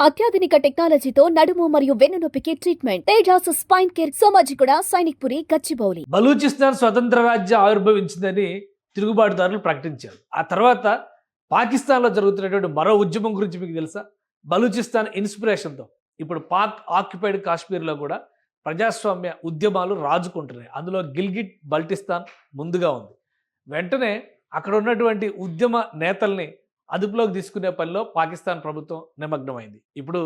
అత్యాధునిక టెక్నాలజీతో నడుము మరియు వెన్నునొప్పికి treatment Tejas spine care Somajiguda Sainikpuri Gachibowli. Balochistan స్వతంత్ర రాజ్యం ఆవిర్భవించిందని తిరుగుబాటుదారులు ప్రకటించారు. ఆ తర్వాత పాకిస్తాన్లో జరుగుతున్నటువంటి మరో ఉద్యమం గురించి మీకు తెలుసా? బలూచిస్తాన్ ఇన్స్పిరేషన్తో ఇప్పుడు పాక్ ఆక్యుపైడ్ కాశ్మీర్లో కూడా ప్రజాస్వామ్య ఉద్యమాలు రాజుకుంటున్నాయి. అందులో గిల్గిట్ బల్టిస్తాన్ ముందుగా ఉంది. వెంటనే అక్కడ ఉన్నటువంటి ఉద్యమ నేతల్ని అదుపులోకి తీసుకునే పనిలో పాకిస్తాన్ ప్రభుత్వం నిమగ్నమైంది. ఇప్పుడు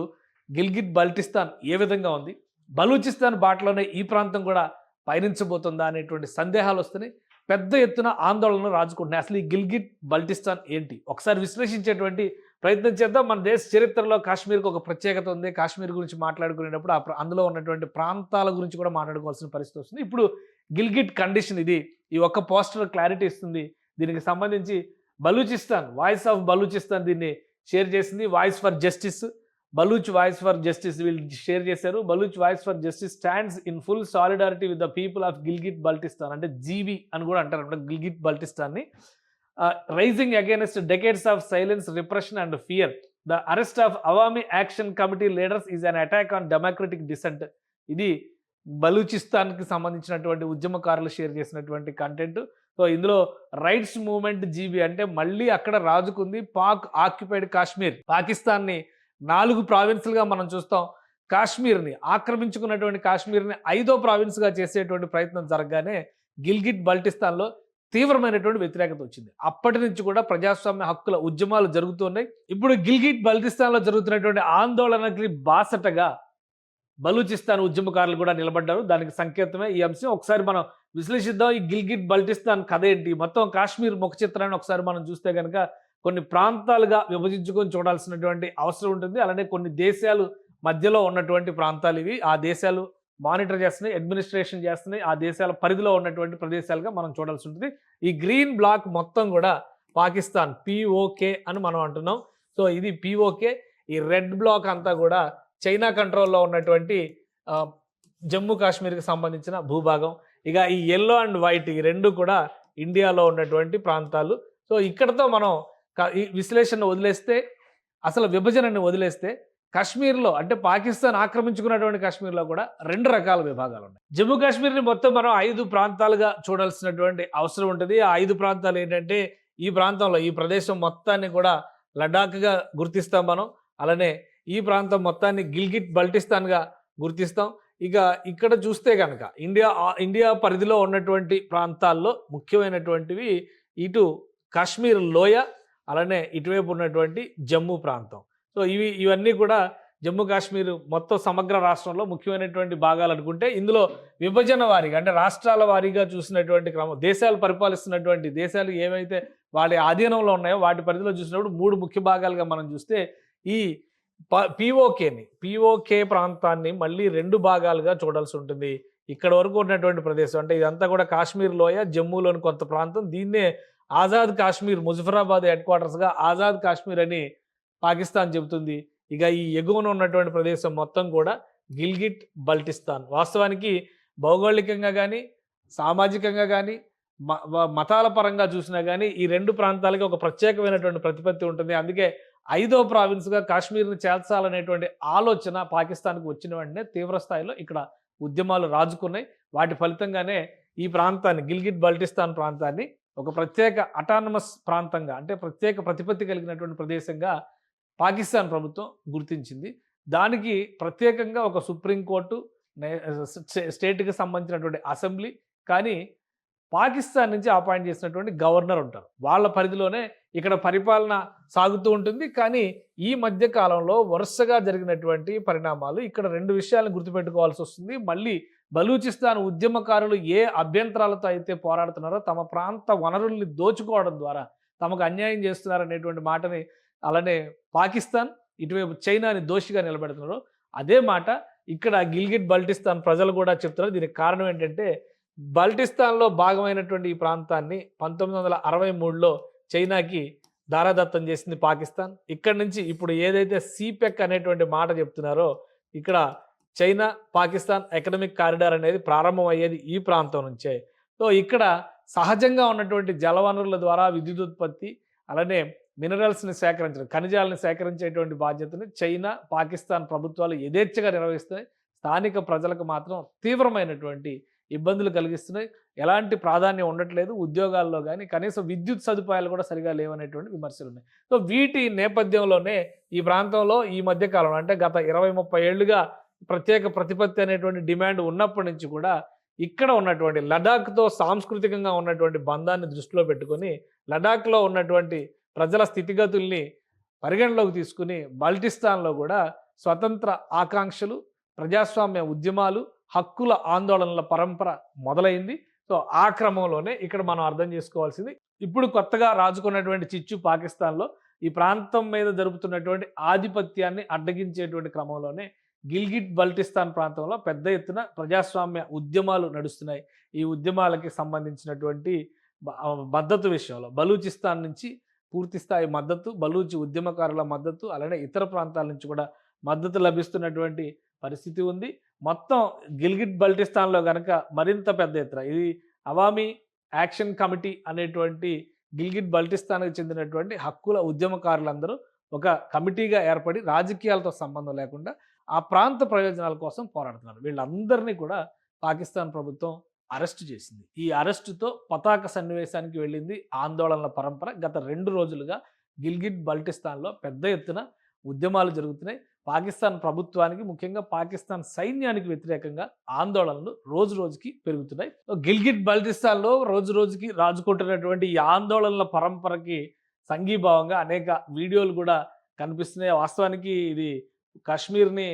గిల్గిట్ బల్టిస్తాన్ ఏ విధంగా ఉంది, బలూచిస్తాన్ బాటలోనే ఈ ప్రాంతం కూడా పయనించబోతుందా అనేటువంటి సందేహాలు వస్తున్నాయి. పెద్ద ఎత్తున ఆందోళనలు రాజుకుంటున్నాయి. అసలు ఈ గిల్గిట్ బల్టిస్తాన్ ఏంటి ఒకసారి విశ్లేషించేటువంటి ప్రయత్నం చేద్దాం. మన దేశ చరిత్రలో కాశ్మీర్కి ఒక ప్రత్యేకత ఉంది. కాశ్మీర్ గురించి మాట్లాడుకునేటప్పుడు అందులో ఉన్నటువంటి ప్రాంతాల గురించి కూడా మాట్లాడుకోవాల్సిన పరిస్థితి వస్తుంది. ఇప్పుడు గిల్గిట్ కండిషన్ ఇది. ఈ ఒక్క పోస్టర్ క్లారిటీ ఇస్తుంది. దీనికి సంబంధించి బలూచిస్తాన్ వాయిస్ ఆఫ్ బలూచిస్తాన్ దీన్ని షేర్ చేసింది. Voice for justice, Baloch voice for justice వీళ్ళు షేర్ చేశారు. Baloch voice for justice stands in full solidarity with the people of Gilgit Baltistan, అంటే జీబీ అని కూడా అంటారు అంటే గిల్గిట్ బల్టిస్తాన్ని. Rising against decades of silence, repression and fear, the arrest of Awami action committee leaders is an attack on democratic dissent. ఇది బలూచిస్తాన్కి సంబంధించినటువంటి ఉద్యమకారులు షేర్ చేసినటువంటి కంటెంట్. సో ఇందులో రైట్స్ మూవ్మెంట్ జీబీ అంటే మళ్ళీ అక్కడ రాజుకుంది పాక్ ఆక్యుపైడ్ కాశ్మీర్. పాకిస్తాన్ని 4 ప్రావిన్సులుగా మనం చూస్తాం. కాశ్మీర్ని ఆక్రమించుకున్నటువంటి కాశ్మీర్ని 5వ ప్రావిన్స్గా చేసేటువంటి ప్రయత్నం జరగగానే గిల్గిట్ బల్టిస్తాన్లో తీవ్రమైనటువంటి వ్యతిరేకత వచ్చింది. అప్పటి నుంచి కూడా ప్రజాస్వామ్య హక్కుల ఉద్యమాలు జరుగుతున్నాయి. ఇప్పుడు గిల్గిట్ బల్టిస్తాన్లో జరుగుతున్నటువంటి ఆందోళనకి బాసటగా బలూచిస్తాన్ ఉద్యమకారులు కూడా నిలబడ్డారు. దానికి సంకేతమే ఈ అంశం. ఒకసారి మనం విశ్లేషిద్దాం. ఈ గిల్గిట్ బల్టిస్తాన్ కథ ఏంటి, మొత్తం కాశ్మీర్ ముఖ చిత్రాన్ని ఒకసారి మనం చూస్తే కనుక కొన్ని ప్రాంతాలుగా విభజించుకొని చూడాల్సినటువంటి అవసరం ఉంటుంది. అలానే కొన్ని దేశాలు మధ్యలో ఉన్నటువంటి ప్రాంతాలు ఇవి. ఆ దేశాలు మానిటర్ చేస్తున్నాయి, అడ్మినిస్ట్రేషన్ చేస్తున్నాయి. ఆ దేశాల పరిధిలో ఉన్నటువంటి ప్రదేశాలుగా మనం చూడాల్సి ఉంటుంది. ఈ గ్రీన్ బ్లాక్ మొత్తం కూడా పాకిస్తాన్, పిఓకే అని మనం అంటున్నాం. సో ఇది పిఓకే. ఈ రెడ్ బ్లాక్ అంతా కూడా చైనా కంట్రోల్లో ఉన్నటువంటి జమ్మూ కాశ్మీర్కి సంబంధించిన భూభాగం. ఇక ఈ ఎల్లో అండ్ వైట్ ఈ రెండు కూడా ఇండియాలో ఉన్నటువంటి ప్రాంతాలు. సో ఇక్కడతో మనం ఈ విశ్లేషణ వదిలేస్తే, అసలు విభజనని వదిలేస్తే, కాశ్మీర్లో అంటే పాకిస్తాన్ ఆక్రమించుకున్నటువంటి కాశ్మీర్లో కూడా 2 రకాల విభాగాలు ఉన్నాయి. జమ్మూ కాశ్మీర్ని మొత్తం మనం 5 ప్రాంతాలుగా చూడాల్సినటువంటి అవసరం ఉంటుంది. ఆ 5 ప్రాంతాలు ఏంటంటే, ఈ ప్రాంతంలో ఈ ప్రదేశం మొత్తాన్ని కూడా లడాఖ్గా గుర్తిస్తాం మనం. అలానే ఈ ప్రాంతం మొత్తాన్ని గిల్గిట్ బల్టిస్తాన్గా గుర్తిస్తాం. ఇక ఇక్కడ చూస్తే కనుక ఇండియా పరిధిలో ఉన్నటువంటి ప్రాంతాల్లో ముఖ్యమైనటువంటివి ఇటు కాశ్మీర్ లోయ, అలానే ఇటువైపు ఉన్నటువంటి జమ్మూ ప్రాంతం. సో ఇవన్నీ కూడా జమ్మూ కాశ్మీర్ మొత్తం సమగ్ర రాష్ట్రంలో ముఖ్యమైనటువంటి భాగాలు అనుకుంటే, ఇందులో విభజన వారీగా అంటే రాష్ట్రాల వారీగా చూసినటువంటి క్రమం, దేశాలు పరిపాలిస్తున్నటువంటి దేశాలు ఏవైతే వాటి ఆధీనంలో ఉన్నాయో వాటి పరిధిలో చూసినప్పుడు 3 ముఖ్య భాగాలుగా మనం చూస్తే ఈ పిఓకే ప్రాంతాన్ని మళ్ళీ 2 భాగాలుగా చూడాల్సి ఉంటుంది. ఇక్కడ వరకు ఉన్నటువంటి ప్రదేశం అంటే ఇదంతా కూడా కాశ్మీర్ లోయ, జమ్మూలోని కొంత ప్రాంతం. దీన్నే ఆజాద్ కాశ్మీర్, ముజఫరాబాద్ హెడ్ క్వార్టర్స్గా ఆజాద్ కాశ్మీర్ అని పాకిస్తాన్ చెబుతుంది. ఇక ఈ ఎగువన ఉన్నటువంటి ప్రదేశం మొత్తం కూడా గిల్గిట్ బల్టిస్తాన్. వాస్తవానికి భౌగోళికంగా కానీ, సామాజికంగా కానీ, మతాల పరంగా చూసినా కానీ ఈ 2 ప్రాంతాలకి ఒక ప్రత్యేకమైనటువంటి ప్రతిపత్తి ఉంటుంది. అందుకే 5వ ప్రావిన్స్గా కాశ్మీర్ని చేర్చాలనేటువంటి ఆలోచన పాకిస్తాన్కి వచ్చిన వెంటనే తీవ్ర స్థాయిలో ఇక్కడ ఉద్యమాలు రాజుకున్నాయి. వాటి ఫలితంగానే ఈ ప్రాంతాన్ని, గిల్గిట్ బల్టిస్తాన్ ప్రాంతాన్ని ఒక ప్రత్యేక అటానమస్ ప్రాంతంగా అంటే ప్రత్యేక ప్రతిపత్తి కలిగినటువంటి ప్రదేశంగా పాకిస్తాన్ ప్రభుత్వం గుర్తించింది. దానికి ప్రత్యేకంగా ఒక సుప్రీంకోర్టు, స్టేట్కి సంబంధించినటువంటి అసెంబ్లీ, కానీ పాకిస్తాన్ నుంచి అపాయింట్ చేసినటువంటి గవర్నర్ ఉంటారు. వాళ్ళ పరిధిలోనే ఇక్కడ పరిపాలన సాగుతూ ఉంటుంది. కానీ ఈ మధ్య కాలంలో వరుసగా జరిగినటువంటి పరిణామాలు ఇక్కడ 2 విషయాలను గుర్తుపెట్టుకోవాల్సి వస్తుంది. మళ్ళీ బలూచిస్తాన్ ఉద్యమకారులు ఏ అభ్యంతరాలతో అయితే పోరాడుతున్నారో, తమ ప్రాంత వనరుల్ని దోచుకోవడం ద్వారా తమకు అన్యాయం చేస్తున్నారనేటువంటి మాటని, అలానే పాకిస్తాన్ ఇటువైపు చైనాని దోషిగా నిలబెడుతున్నారో అదే మాట ఇక్కడ గిల్గిట్ బల్టిస్తాన్ ప్రజలు కూడా చెప్తున్నారు. దీనికి కారణం ఏంటంటే, బల్టిస్తాన్లో భాగమైనటువంటి ఈ ప్రాంతాన్ని 1963లో చైనాకి దారాదత్తం చేసింది పాకిస్తాన్. ఇక్కడి నుంచి ఇప్పుడు ఏదైతే సిపెక్ అనేటువంటి మాట చెప్తున్నారో, ఇక్కడ చైనా పాకిస్తాన్ ఎకనామిక్ కారిడార్ అనేది ప్రారంభమయ్యేది ఈ ప్రాంతం నుంచే. సో ఇక్కడ సహజంగా ఉన్నటువంటి జలవనరుల ద్వారా విద్యుత్ ఉత్పత్తి, అలానే మినరల్స్ని సేకరించడం, ఖనిజాలను సేకరించేటువంటి బాధ్యతని చైనా, పాకిస్తాన్ ప్రభుత్వాలు యథేచ్ఛగా నిర్వహిస్తున్నాయి. స్థానిక ప్రజలకు మాత్రం తీవ్రమైనటువంటి ఇబ్బందులు కలిగిస్తున్నాయి. ఎలాంటి ప్రాధాన్యం ఉండట్లేదు ఉద్యోగాల్లో కానీ, కనీసం విద్యుత్ సదుపాయాలు కూడా సరిగా లేవనేటువంటి విమర్శలు ఉన్నాయి. సో వీటి నేపథ్యంలోనే ఈ ప్రాంతంలో ఈ మధ్య కాలంలో అంటే గత 20-30 ఏళ్లుగా ప్రత్యేక ప్రతిపత్తి అనేటువంటి డిమాండ్ ఉన్నప్పటి నుంచి కూడా ఇక్కడ ఉన్నటువంటి లడాఖ్తో సాంస్కృతికంగా ఉన్నటువంటి బంధాన్ని దృష్టిలో పెట్టుకొని లడాఖ్లో ఉన్నటువంటి ప్రజల స్థితిగతుల్ని పరిగణలోకి తీసుకుని బల్టిస్తాన్లో కూడా స్వతంత్ర ఆకాంక్షలు, ప్రజాస్వామ్య ఉద్యమాలు, హక్కుల ఆందోళనల పరంపర మొదలైంది. సో ఆ క్రమంలోనే ఇక్కడ మనం అర్థం చేసుకోవాల్సింది ఇప్పుడు కొత్తగా రాజుకున్నటువంటి చిచ్చు పాకిస్తాన్లో ఈ ప్రాంతం మీద జరుపుతున్నటువంటి ఆధిపత్యాన్ని అడ్డగించేటువంటి క్రమంలోనే గిల్గిట్ బల్టిస్తాన్ ప్రాంతంలో పెద్ద ఎత్తున ప్రజాస్వామ్య ఉద్యమాలు నడుస్తున్నాయి. ఈ ఉద్యమాలకి సంబంధించినటువంటి మద్దతు విషయంలో బలూచిస్తాన్ నుంచి పూర్తి స్థాయి మద్దతు, బలూచి ఉద్యమకారుల మద్దతు, అలానే ఇతర ప్రాంతాల నుంచి కూడా మద్దతు లభిస్తున్నటువంటి పరిస్థితి ఉంది. మొత్తం గిల్గిట్ బల్టిస్తాన్లో కనుక మరింత పెద్ద ఎత్తున ఇది అవామీ యాక్షన్ కమిటీ అనేటువంటి గిల్గిట్ బల్టిస్తాన్కి చెందినటువంటి హక్కుల ఉద్యమకారులందరూ ఒక కమిటీగా ఏర్పడి రాజకీయాలతో సంబంధం లేకుండా ఆ ప్రాంత ప్రయోజనాల కోసం పోరాడుతున్నారు. వీళ్ళందరినీ కూడా పాకిస్తాన్ ప్రభుత్వం అరెస్టు చేసింది. ఈ అరెస్టుతో పతాక సన్నివేశానికి వెళ్ళింది ఆందోళనల పరంపర. గత 2 రోజులుగా గిల్గిట్ బల్టిస్తాన్లో పెద్ద ఎత్తున ఉద్యమాలు జరుగుతున్నాయి. పాకిస్తాన్ ప్రభుత్వానికి, ముఖ్యంగా పాకిస్తాన్ సైన్యానికి వ్యతిరేకంగా ఆందోళనలు రోజు రోజుకి పెరుగుతున్నాయి. గిల్గిట్ బల్టిస్తాన్లో రోజు రోజుకి రాజుకుంటున్నటువంటి ఈ ఆందోళనల పరంపరకి సంఘీభావంగా అనేక వీడియోలు కూడా కనిపిస్తున్నాయి. వాస్తవానికి ఇది కాశ్మీర్ని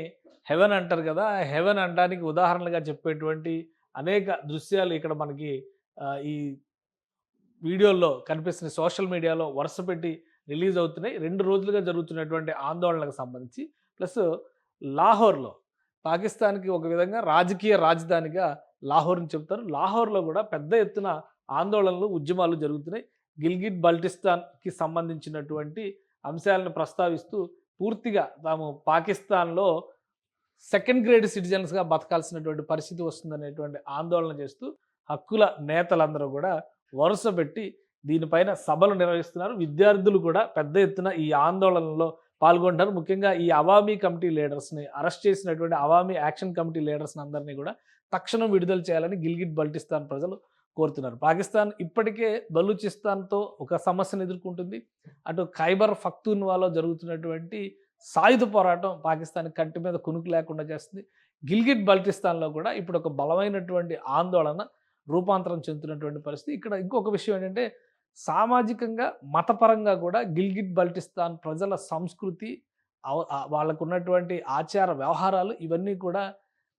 హెవెన్ అంటారు కదా, హెవెన్ అనడానికి ఉదాహరణలుగా చెప్పేటువంటి అనేక దృశ్యాలు ఇక్కడ మనకి ఈ వీడియోల్లో కనిపిస్తున్న సోషల్ మీడియాలో వరుస పెట్టి రిలీజ్ అవుతున్నాయి. 2 రోజులుగా జరుగుతున్నటువంటి ఆందోళనలకు సంబంధించి. ప్లస్ లాహోర్లో పాకిస్తాన్కి ఒక విధంగా రాజకీయ రాజధానిగా లాహోర్ని చెప్తారు. లాహోర్లో కూడా పెద్ద ఎత్తున ఆందోళనలు, ఉద్యమాలు జరుగుతున్నాయి. గిల్గిట్ బల్టిస్తాన్కి సంబంధించినటువంటి అంశాలను ప్రస్తావిస్తూ పూర్తిగా తాము పాకిస్తాన్లో సెకండ్ గ్రేడ్ సిటిజన్స్గా బతకాల్సినటువంటి పరిస్థితి వస్తుందనేటువంటి ఆందోళన చేస్తూ హక్కుల నేతలందరూ కూడా వరుస పెట్టి దీనిపైన సభలు నిర్వహిస్తున్నారు. విద్యార్థులు కూడా పెద్ద ఎత్తున ఈ ఆందోళనలో పాల్గొంటారు. ముఖ్యంగా ఈ అవామీ కమిటీ లీడర్స్ని అరెస్ట్ చేసినటువంటి అవామీ యాక్షన్ కమిటీ లీడర్స్ని అందరినీ కూడా తక్షణం విడుదల చేయాలని గిల్గిట్ బల్టిస్తాన్ ప్రజలు కోరుతున్నారు. పాకిస్తాన్ ఇప్పటికే బలూచిస్తాన్తో ఒక సమస్యను ఎదుర్కొంటుంది. అటు ఖైబర్ పఖ్తూన్వాలో జరుగుతున్నటువంటి సాయుధ పోరాటం పాకిస్తాన్ కంటి మీద కునుకు లేకుండా చేస్తుంది. గిల్గిట్ బల్టిస్తాన్లో కూడా ఇప్పుడు ఒక బలమైనటువంటి ఆందోళన రూపాంతరం చెందుతున్నటువంటి పరిస్థితి. ఇక్కడ ఇంకొక విషయం ఏంటంటే సామాజికంగా, మతపరంగా కూడా గిల్గిట్ బల్టిస్తాన్ ప్రజల సంస్కృతి, వాళ్ళకు ఉన్నటువంటి ఆచార వ్యవహారాలు ఇవన్నీ కూడా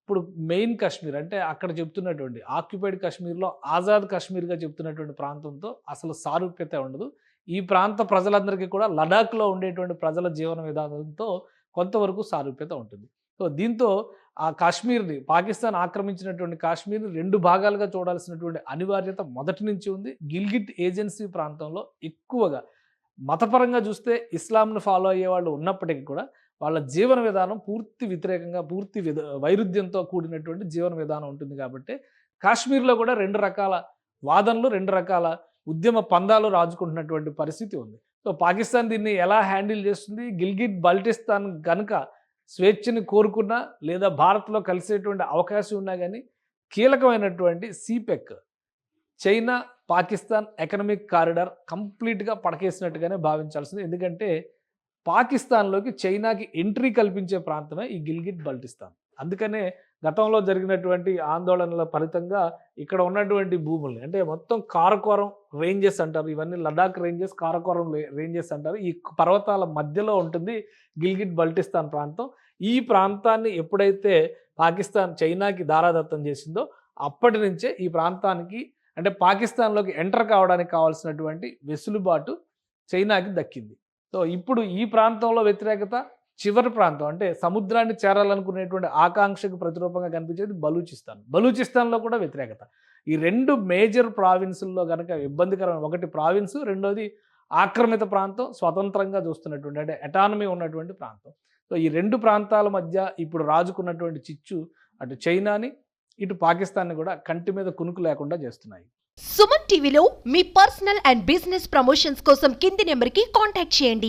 ఇప్పుడు మెయిన్ కాశ్మీర్ అంటే అక్కడ చెప్తున్నటువంటి ఆక్యుపైడ్ కాశ్మీర్లో ఆజాద్ కాశ్మీర్గా చెప్తున్నటువంటి ప్రాంతంతో అసలు సారూప్యత ఉండదు. ఈ ప్రాంత ప్రజలందరికీ కూడా లడాఖ్లో ఉండేటువంటి ప్రజల జీవన విధానంతో కొంతవరకు సారూప్యత ఉంటుంది. సో దీంతో ఆ కాశ్మీర్ని, పాకిస్తాన్ ఆక్రమించినటువంటి కాశ్మీర్ని 2 భాగాలుగా చూడాల్సినటువంటి అనివార్యత మొదటి నుంచి ఉంది. గిల్గిట్ ఏజెన్సీ ప్రాంతంలో ఎక్కువగా మతపరంగా చూస్తే ఇస్లాంను ఫాలో అయ్యే వాళ్ళు ఉన్నప్పటికీ కూడా వాళ్ళ జీవన విధానం పూర్తి వ్యతిరేకంగా, పూర్తి వైరుధ్యంతో కూడినటువంటి జీవన విధానం ఉంటుంది. కాబట్టి కాశ్మీర్లో కూడా 2 రకాల వాదనలు, 2 రకాల ఉద్యమ పందాలు రాజుకుంటున్నటువంటి పరిస్థితి ఉంది. సో పాకిస్తాన్ దీన్ని ఎలా హ్యాండిల్ చేస్తుంది? గిల్గిట్ బల్టిస్తాన్ కనుక స్వేచ్ఛని కోరుకున్నా లేదా భారత్లో కలిసేటువంటి అవకాశం ఉన్నా కానీ కీలకమైనటువంటి సిపెక్, చైనా పాకిస్తాన్ ఎకనామిక్ కారిడార్ కంప్లీట్గా పడకేసినట్టుగానే భావించాల్సింది. ఎందుకంటే పాకిస్తాన్లోకి చైనాకి ఎంట్రీ కల్పించే ప్రాంతమే ఈ గిల్గిట్ బల్టిస్తాన్. అందుకనే గతంలో జరిగినటువంటి ఆందోళనల ఫలితంగా ఇక్కడ ఉన్నటువంటి భూముల్ని, అంటే మొత్తం కారకోరం రేంజెస్ అంటారు, ఇవన్నీ లడాక్ రేంజెస్, కారకోరం రేంజెస్ అంటారు. ఈ పర్వతాల మధ్యలో ఉంటుంది గిల్గిట్ బల్టిస్తాన్ ప్రాంతం. ఈ ప్రాంతాన్ని ఎప్పుడైతే పాకిస్తాన్ చైనాకి దారాదత్తం చేసిందో అప్పటి నుంచే ఈ ప్రాంతానికి, అంటే పాకిస్తాన్లోకి ఎంటర్ కావడానికి కావాల్సినటువంటి వెసులుబాటు చైనాకి దక్కింది. సో ఇప్పుడు ఈ ప్రాంతంలో వ్యతిరేకత, చివరి ప్రాంతం అంటే సముద్రాన్ని చేరాలనుకునేటువంటి ఆకాంక్షకు ప్రతిరూపంగా కనిపించేది బలూచిస్తాన్. బలూచిస్తాన్లో కూడా వ్యతిరేకత. ఈ 2 మేజర్ ప్రావిన్సుల్లో కనుక ఇబ్బందికరమైన, ఒకటి ప్రావిన్స్, రెండోది ఆక్రమిత ప్రాంతం, స్వతంత్రంగా చూస్తున్నటువంటి అంటే ఎటానమీ ఉన్నటువంటి ప్రాంతం. సో ఈ 2 ప్రాంతాల మధ్య ఇప్పుడు రాజుకున్నటువంటి చిచ్చు అటు చైనాని, ఇటు పాకిస్తాన్ని కూడా కంటి మీద కునుకు లేకుండా చేస్తున్నాయి. సుమన్ టీవీలో మీ పర్సనల్ అండ్ బిజినెస్ ప్రమోషన్స్ కోసం కింది నెంబర్కి కాంటాక్ట్ చేయండి.